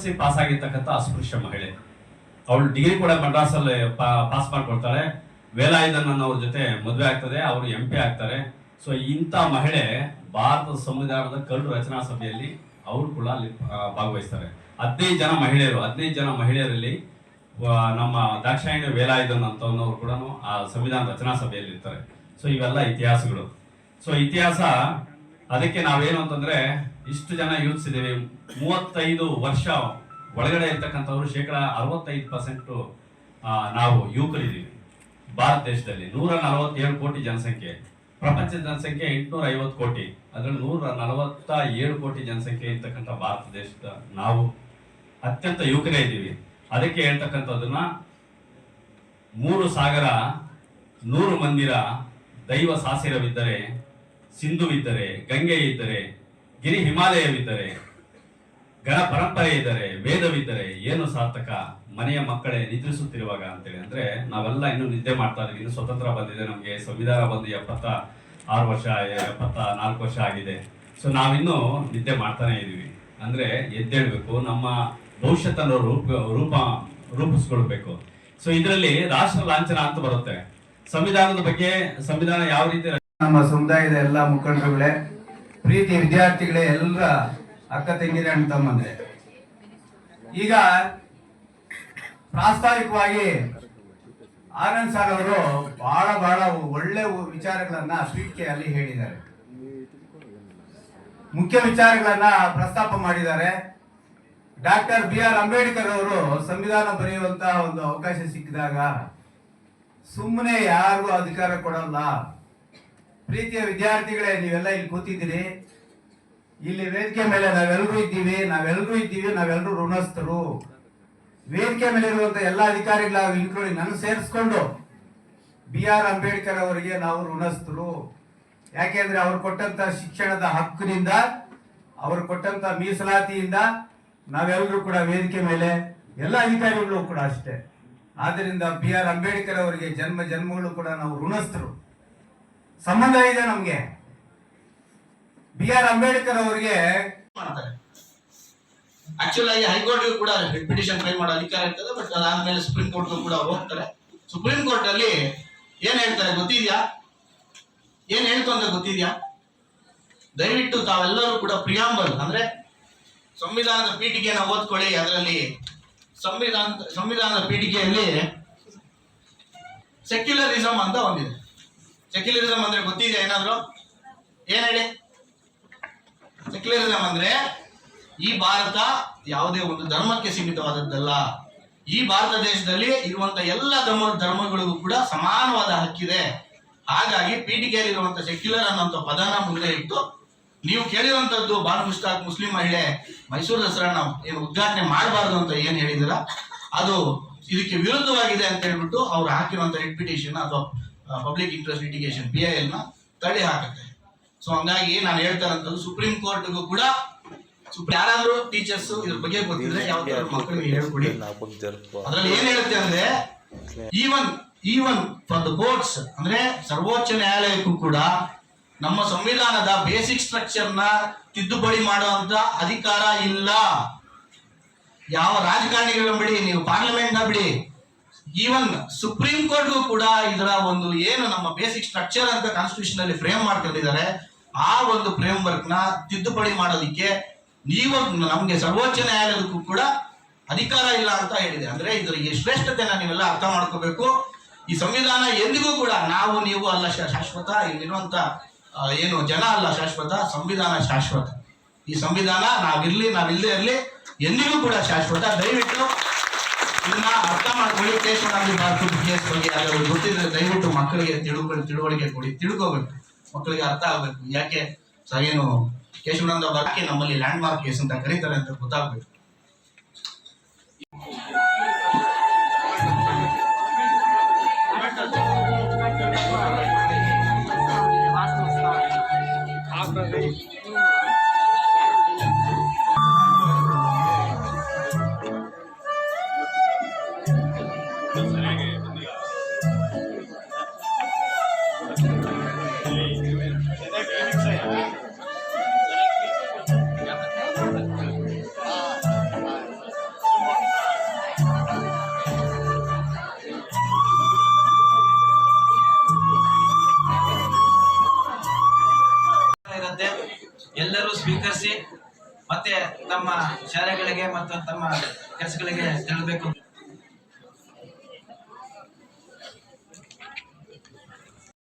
SSLC pass ಆಗಿರ್ತಕ್ಕಂಥ ಅಸ್ಪೃಶ್ಯ ಮಹಿಳೆ. ಅವಳು ಡಿಗ್ರಿ ಕೂಡ ಮಡ್ರಾಸಲ್ಲಿ ಪಾಸ್ ಮಾಡ್ಕೊಳ್ತಾಳೆ. ವೇಲಾಯುಧನ್ ಅನ್ನೋರ ಜೊತೆ ಮದುವೆ ಆಗ್ತದೆ, ಅವರು MP ಆಗ್ತಾರೆ. ಸೊ ಇಂಥ ಮಹಿಳೆ ಭಾರತದ ಸಂವಿಧಾನದ ಕರಡು ರಚನಾ ಸಭೆಯಲ್ಲಿ ಅವರು ಕೂಡ ಅಲ್ಲಿ ಭಾಗವಹಿಸ್ತಾರೆ. 15 ಜನ ಮಹಿಳೆಯರಲ್ಲಿ ನಮ್ಮ ದಾಕ್ಷಾಯಿಣಿ ವೇಲಾಯುಧನ್ ಅಂತವ್ರು ಕೂಡ ಆ ಸಂವಿಧಾನ ರಚನಾ ಸಭೆಯಲ್ಲಿ ಇರ್ತಾರೆ. ಸೊ ಇವೆಲ್ಲ ಇತಿಹಾಸಗಳು. ಸೊ ಇತಿಹಾಸ ಅದಕ್ಕೆ ನಾವೇನು ಅಂತಂದ್ರೆ ಇಷ್ಟು ಜನ ಯೂತ್ಸ್ ಇದ್ದೀವಿ. 35 ವರ್ಷ ಒಳಗಡೆ ಇರ್ತಕ್ಕಂಥವ್ರು 65% ನಾವು ಯುವಕರಿದ್ದೀವಿ ಭಾರತ ದೇಶದಲ್ಲಿ. 147 ಕೋಟಿ ಜನಸಂಖ್ಯೆ, ಪ್ರಪಂಚದ ಜನಸಂಖ್ಯೆ 850 ಕೋಟಿ, ಅದರಲ್ಲಿ 147 ಕೋಟಿ ಜನಸಂಖ್ಯೆ ಇರ್ತಕ್ಕಂಥ ಭಾರತ ದೇಶದ ನಾವು ಅತ್ಯಂತ ಯುವಕರೇ ಇದ್ದೀವಿ. ಅದಕ್ಕೆ ಹೇಳ್ತಕ್ಕಂಥದ್ದನ್ನ 3 ಸಾಗರ 100 ಮಂದಿರ, ದೈವ ಸಾಸಿರವಿದ್ದರೆ, ಸಿಂಧುವಿದ್ದರೆ, ಗಂಗೆ ಇದ್ದರೆ, ಗಿರಿ ಹಿಮಾಲಯವಿದ್ದರೆ, ಗಣ ಪರಂಪರೆ ಇದ್ದರೆ, ವೇದವಿದ್ದರೆ ಏನು ಸಾರ್ಥಕ, ಮನೆಯ ಮಕ್ಕಳೇ ನಿದ್ರಿಸುತ್ತಿರುವಾಗ ಅಂತೇಳಿ. ಅಂದ್ರೆ ನಾವೆಲ್ಲ ಇನ್ನು ನಿದ್ದೆ ಮಾಡ್ತಾ ಇದೀವಿ. ಇನ್ನು ಸ್ವತಂತ್ರ ಬಂದಿದೆ, ನಮಗೆ ಸಂವಿಧಾನ ಬಂದು 76 ವರ್ಷ 74 ವರ್ಷ ಆಗಿದೆ. ಸೊ ನಾವಿನ್ನು ನಿದ್ದೆ ಮಾಡ್ತಾನೆ ಇದೀವಿ. ಅಂದ್ರೆ ಎದ್ದೇಳ್ಬೇಕು, ನಮ್ಮ ಭವಿಷ್ಯತನ್ನು ರೂಪಿಸ್ಕೊಳ್ಬೇಕು. ಸೊ ಇದರಲ್ಲಿ ರಾಷ್ಟ್ರ ಲಾಂಛನ ಅಂತ ಬರುತ್ತೆ. ಸಂವಿಧಾನದ ಬಗ್ಗೆ, ಸಂವಿಧಾನ ಯಾವ ರೀತಿ, ನಮ್ಮ ಸಮುದಾಯದ ಎಲ್ಲ ಮುಖಂಡರುಗಳೇ, ಪ್ರೀತಿ ವಿದ್ಯಾರ್ಥಿಗಳೇ, ಎಲ್ಲರ ಅಕ್ಕ ತಂಗಿರ ಅಣ್ಣ ತಮ್ಮಂದ್ರೆ, ಈಗ ಪ್ರಾಸ್ತಾವಿಕವಾಗಿ ಆನಂದ್ ಸರ್ ಅವರು ಬಹಳ ಒಳ್ಳೆ ವಿಚಾರಗಳನ್ನ ಪೀಠಿಕೆಯಲ್ಲಿ ಹೇಳಿದ್ದಾರೆ. ಮುಖ್ಯ ವಿಚಾರಗಳನ್ನ ಪ್ರಸ್ತಾಪ ಮಾಡಿದ್ದಾರೆ. ಡಾಕ್ಟರ್ BR ಅಂಬೇಡ್ಕರ್ ಅವರು ಸಂವಿಧಾನ ಬರೆಯುವಂತಹ ಒಂದು ಅವಕಾಶ ಸಿಕ್ಕಿದಾಗ ಸುಮ್ಮನೆ ಯಾರಿಗೂ ಅಧಿಕಾರ ಕೊಡಲ್ಲ. ಪ್ರೀತಿಯ ವಿದ್ಯಾರ್ಥಿಗಳೇ, ನೀವೆಲ್ಲ ಇಲ್ಲಿ ಕೂತಿದ್ದೀರಿ, ಇಲ್ಲಿ ವೇದಿಕೆ ಮೇಲೆ ನಾವೆಲ್ಲರೂ ಇದ್ದೀವಿ, ನಾವೆಲ್ಲರೂ ಋಣಸ್ಥರು. ವೇದಿಕೆ ಮೇಲೆ ಇರುವಂತ ಎಲ್ಲ ಅಧಿಕಾರಿಗಳ ಇನ್ಕ್ಲೂಡಿಂಗ್ ನಾನು ಸೇರಿಸ್ಕೊಂಡು BR ಅಂಬೇಡ್ಕರ್ ಅವರಿಗೆ ನಾವು ಋಣಸ್ಥರು. ಯಾಕೆಂದ್ರೆ ಅವ್ರು ಕೊಟ್ಟಂತ ಶಿಕ್ಷಣದ ಹಕ್ಕಿನಿಂದ, ಅವರು ಕೊಟ್ಟಂತ ಮೀಸಲಾತಿಯಿಂದ ನಾವೆಲ್ಲರೂ ಕೂಡ ವೇದಿಕೆ ಮೇಲೆ, ಎಲ್ಲ ಅಧಿಕಾರಿಗಳು ಕೂಡ ಅಷ್ಟೇ. ಆದ್ರಿಂದ BR ಅಂಬೇಡ್ಕರ್ ಅವರಿಗೆ ಜನ್ಮಗಳು ಕೂಡ ನಾವು ಋಣಸ್ಥರು. ಸಂಬಂಧ ಇದೆ ನಮ್ಗೆ. BR ಅಂಬೇಡ್ಕರ್ ಅವರಿಗೆ ಮಾಡ್ತಾರೆ. ಆಕ್ಚುಲ್ ಆಗಿ ಹೈಕೋರ್ಟ್ ಕೂಡ ರಿಟ್ ಪಿಟಿಷನ್ ಫೈಲ್ ಮಾಡೋ ಅಧಿಕಾರ ಇರ್ತದೆ. ಬಟ್ ಅದಾದ್ಮೇಲೆ ಸುಪ್ರೀಂ ಕೋರ್ಟ್ ಕೂಡ ಅವ್ರು ಹೋಗ್ತಾರೆ. ಸುಪ್ರೀಂ ಕೋರ್ಟ್ ಅಲ್ಲಿ ಏನ್ ಹೇಳ್ತಾರೆ ಗೊತ್ತಿದ್ಯಾ? ಏನ್ ಹೇಳ್ತು ಅಂತ ಗೊತ್ತಿದ್ಯಾ? ದಯವಿಟ್ಟು ತಾವೆಲ್ಲರೂ ಕೂಡ ಪ್ರಿಯಾಂಬಲ್ ಅಂದ್ರೆ ಸಂವಿಧಾನದ ಪೀಠಿಕೆಯನ್ನು ಓದ್ಕೊಳ್ಳಿ. ಅದರಲ್ಲಿ ಸಂವಿಧಾನದ ಪೀಠಿಕೆಯಲ್ಲಿ ಸೆಕ್ಯುಲರಿಸಂ ಅಂತ ಒಂದಿದೆ. ಸೆಕ್ಯುಲರಿಸಂ ಅಂದ್ರೆ ಗೊತ್ತಿದೆಯಾ ಏನಾದ್ರು? ಏನ್ ಹೇಳಿ? ಸೆಕ್ಯುಲರಿಸಂ ಅಂದ್ರೆ ಈ ಭಾರತ ಯಾವುದೇ ಒಂದು ಧರ್ಮಕ್ಕೆ ಸೀಮಿತವಾದದ್ದಲ್ಲ. ಈ ಭಾರತ ದೇಶದಲ್ಲಿ ಇರುವಂತ ಎಲ್ಲ ಧರ್ಮಗಳಿಗೂ ಕೂಡ ಸಮಾನವಾದ ಹಕ್ಕಿದೆ. ಹಾಗಾಗಿ ಪೀಠಿಕೆಯಲ್ಲಿ ಇರುವಂತ ಸೆಕ್ಯುಲರ್ ಅನ್ನುವಂಥ ಪದನ ಮುಂದೆ ಇಟ್ಟು, ನೀವು ಕೇಳಿರುವಂತದ್ದು ಬಾನು ಮುಷ್ತಾಕ್ ಮುಸ್ಲಿಂ ಮಹಿಳೆ ಮೈಸೂರು ದಸರಾನ ಏನು ಉದ್ಘಾಟನೆ ಮಾಡಬಾರ್ದು ಅಂತ ಏನ್ ಹೇಳಿದಿರ, ಅದು ಇದಕ್ಕೆ ವಿರುದ್ಧವಾಗಿದೆ ಅಂತ ಹೇಳ್ಬಿಟ್ಟು ಅವ್ರು ಹಾಕಿರುವಂತ ರಿಟ್ ಪಿಟಿಷನ್ ಅಥವಾ ಪಬ್ಲಿಕ್ ಇಂಟ್ರೆಸ್ಟ್ ಲಿಟಿಗೇಷನ್ PIL ನ ತಡೆ ಹಾಕುತ್ತೆ. ಸೊ ಹಂಗಾಗಿ ನಾನು ಹೇಳ್ತಾರಂತದ್ದು ಸುಪ್ರೀಂ ಕೋರ್ಟ್ಗೂ ಕೂಡ ಯಾರಾದ್ರೂ ಟೀಚರ್ಸ್ ಇದ್ರ ಬಗ್ಗೆ ಗೊತ್ತಿದ್ರೆ ಯಾವ್ದಾದ್ರು ಮಕ್ಕಳಿಗೆ ಹೇಳ್ಕೊಡಿ. ಅದ್ರಲ್ಲಿ ಏನ್ ಹೇಳುತ್ತೆ ಅಂದ್ರೆ ಈವನ್ ಫಾರ್ ದ ಕೋರ್ಟ್ಸ್ ಅಂದ್ರೆ ಸರ್ವೋಚ್ಚ ನ್ಯಾಯಾಲಯಕ್ಕೂ ಕೂಡ ನಮ್ಮ ಸಂವಿಧಾನದ ಬೇಸಿಕ್ ಸ್ಟ್ರಕ್ಚರ್ ನ ತಿದ್ದುಪಡಿ ಮಾಡುವಂತ ಅಧಿಕಾರ ಇಲ್ಲ. ಯಾವ ರಾಜಕಾರಣಿಗಳನ್ನ ಬಿಡಿ, ನೀವು ಪಾರ್ಲಿಮೆಂಟ್ ನ ಬಿಡಿ, ಈವನ್ ಸುಪ್ರೀಂ ಕೋರ್ಟ್ಗೂ ಕೂಡ ಇದರ ಒಂದು ಏನು ನಮ್ಮ ಬೇಸಿಕ್ ಸ್ಟ್ರಕ್ಚರ್ ಅಂತ ಕಾನ್ಸ್ಟಿಟ್ಯೂಷನ್ ಅಲ್ಲಿ ಫ್ರೇಮ್ ಮಾಡ್ಕೊಂಡಿದ್ದಾರೆ, ಆ ಒಂದು ಫ್ರೇಮ್ ವರ್ಕ್ ನ ತಿದ್ದುಪಡಿ ಮಾಡೋದಿಕ್ಕೆ ನೀವು ನಮ್ಗೆ ಸರ್ವೋಚ್ಚ ನ್ಯಾಯಾಲಯಕ್ಕೂ ಕೂಡ ಅಧಿಕಾರ ಇಲ್ಲ ಅಂತ ಹೇಳಿದೆ. ಅಂದ್ರೆ ಇದರ ಈ ಶ್ರೇಷ್ಠತೆನ ನೀವೆಲ್ಲ ಅರ್ಥ ಮಾಡ್ಕೋಬೇಕು. ಈ ಸಂವಿಧಾನ ಎಂದಿಗೂ ಕೂಡ ನಾವು ನೀವು ಅಲ್ಲ ಶಾಶ್ವತ, ಇಲ್ಲಿರುವಂತ ಏನು ಜನ ಅಲ್ಲ ಶಾಶ್ವತ, ಸಂವಿಧಾನ ಶಾಶ್ವತ. ಈ ಸಂವಿಧಾನ ನಾವಿಲ್ಲದೆ ಇರಲಿ ಎಂದಿಗೂ ಕೂಡ ಶಾಶ್ವತ. ದಯವಿಟ್ಟು ಇದನ್ನ ಅರ್ಥ ಮಾಡ್ಕೊಳ್ಳಿ. ಕೇಶವನಂದಿ ಭಾರತದ ಕೇಸ್ ಬಗ್ಗೆ ಯಾರು ಗೊತ್ತಿದ್ರೆ ದಯವಿಟ್ಟು ಮಕ್ಕಳಿಗೆ ತಿಳುವಳಿಕೆ ಕೊಡಿ, ತಿಳ್ಕೋಬೇಕು, ಮಕ್ಕಳಿಗೆ ಅರ್ಥ ಆಗ್ಬೇಕು. ಯಾಕೆ ಏನು ಕೇಶವನಂದ ಭಾರತಕ್ಕೆ ನಮ್ಮಲ್ಲಿ ಲ್ಯಾಂಡ್ ಮಾರ್ಕ್ ಕೇಸ್ ಅಂತ ಕರೀತಾರೆ ಅಂತ ಗೊತ್ತಾಗ್ಬೇಕು. ಕಾರ್ಯಗಳಿಗೆ ಮತ್ತು ತಮ್ಮ ಕೆಲಸಗಳಿಗೆ ತೆರಳಬೇಕು.